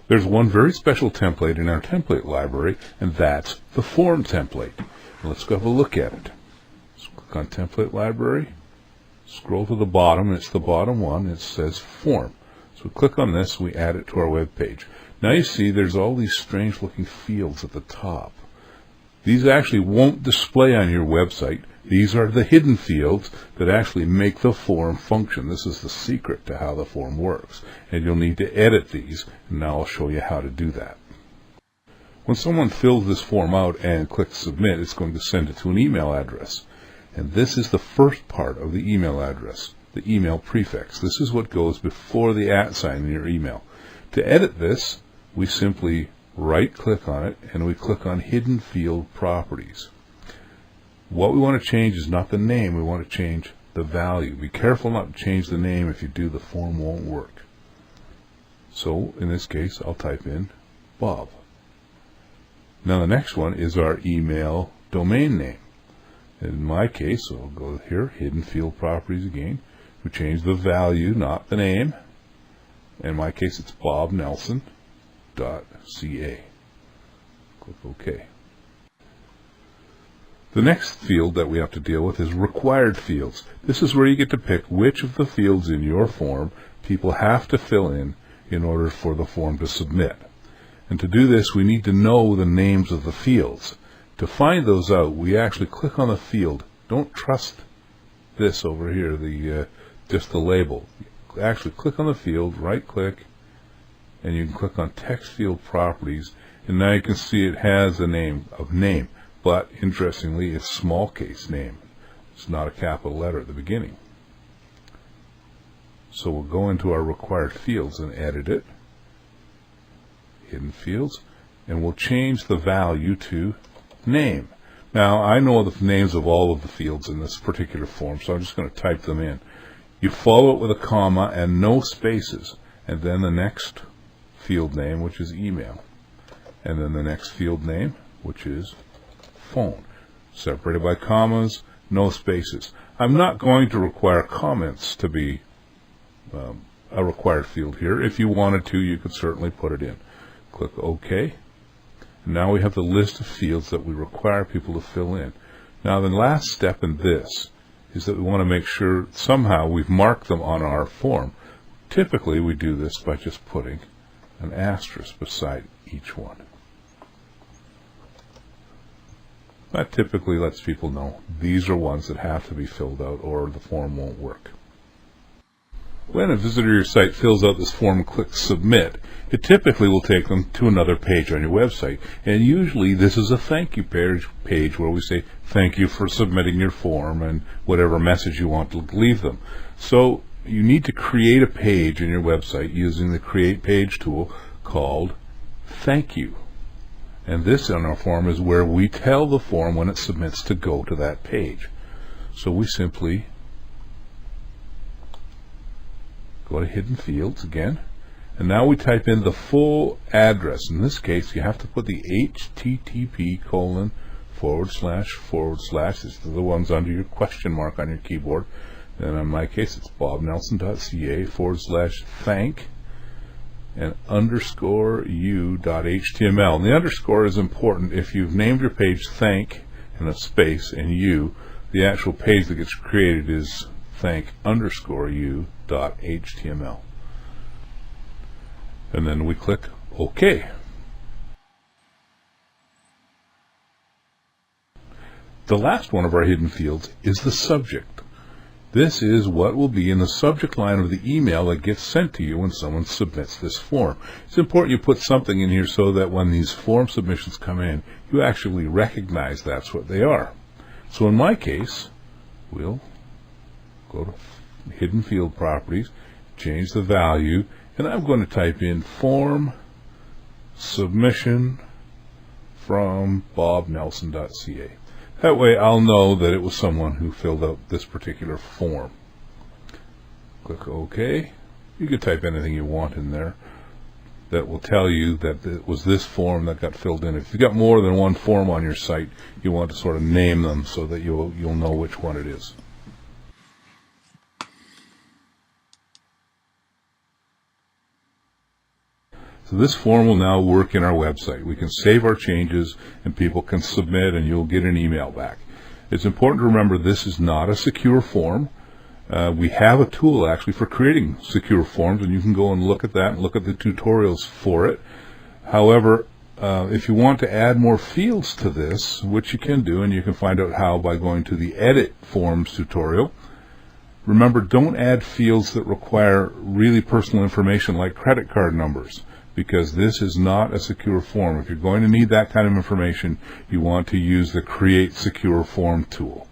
There's one very special template in our template library, and that's the form template. Let's go have a look at it. Let's click on template library, scroll to the bottom, and it's the bottom one. It says form. So we click on this, we add it to our web page. Now you see there's all these strange looking fields at the top. These actually won't display on your website. These are the hidden fields that actually make the form function. This is the secret to how the form works. And you'll need to edit these, and now I'll show you how to do that. When someone fills this form out and clicks submit, it's going to send it to an email address. And this is the first part of the email address, the email prefix. This is what goes before the @ sign in your email. To edit this, we simply right-click on it, and we click on Hidden Field Properties. What we want to change is not the name, we want to change the value. Be careful not to change the name. If you do, the form won't work. So, in this case, I'll type in Bob. Now the next one is our email domain name. In my case, so I'll go here, Hidden Field Properties again. We change the value, not the name. In my case, it's bobnelson.ca. Click OK. The next field that we have to deal with is required fields. This is where you get to pick which of the fields in your form people have to fill in order for the form to submit. And to do this, we need to know the names of the fields. To find those out, we actually click on the field. Don't trust this over here, just the label. Actually click on the field, right click, and you can click on text field properties, and now you can see it has a name, but interestingly it's small case name. It's not a capital letter at the beginning. So we'll go into our required fields and edit it, hidden fields, and we'll change the value to name. Now I know the names of all of the fields in this particular form, so I'm just going to type them in. You follow it with a comma and no spaces, and then the next field name, which is email, and then the next field name, which is phone, separated by commas, no spaces. I'm not going to require comments to be a required field here. If you wanted to, you could certainly put it in. Click OK. Now we have the list of fields that we require people to fill in. Now the last step in this is that we want to make sure somehow we've marked them on our form. Typically we do this by just putting an asterisk beside each one. That typically lets people know these are ones that have to be filled out or the form won't work. When a visitor to your site fills out this form and clicks submit, it typically will take them to another page on your website. And usually this is a thank you page where we say thank you for submitting your form and whatever message you want to leave them. So you need to create a page in your website using the Create Page tool called Thank You. And this on our form is where we tell the form when it submits to go to that page. So we simply go to Hidden Fields again, and now we type in the full address. In this case, you have to put the http:// These are the ones under your question mark on your keyboard. And in my case, it's bobnelson.ca /thank and _u.html. And the underscore is important. If you've named your page thank and a space and u, the actual page that gets created is thank _u.html. And then we click OK. The last one of our hidden fields is the subject. This is what will be in the subject line of the email that gets sent to you when someone submits this form. It's important you put something in here so that when these form submissions come in, you actually recognize that's what they are. So in my case, we'll go to Hidden Field Properties, change the value, and I'm going to type in form submission from bobnelson.ca. That way I'll know that it was someone who filled out this particular form. Click OK. You can type anything you want in there that will tell you that it was this form that got filled in. If you've got more than one form on your site, you want to sort of name them so that you'll know which one it is. So this form will now work in our website. We can save our changes and people can submit and you'll get an email back. It's important to remember this is not a secure form. We have a tool actually for creating secure forms, and you can go and look at that and look at the tutorials for it. However, if you want to add more fields to this, which you can do, and you can find out how by going to the Edit Forms tutorial. Remember, don't add fields that require really personal information like credit card numbers, because this is not a secure form. If you're going to need that kind of information, you want to use the Create Secure Form tool.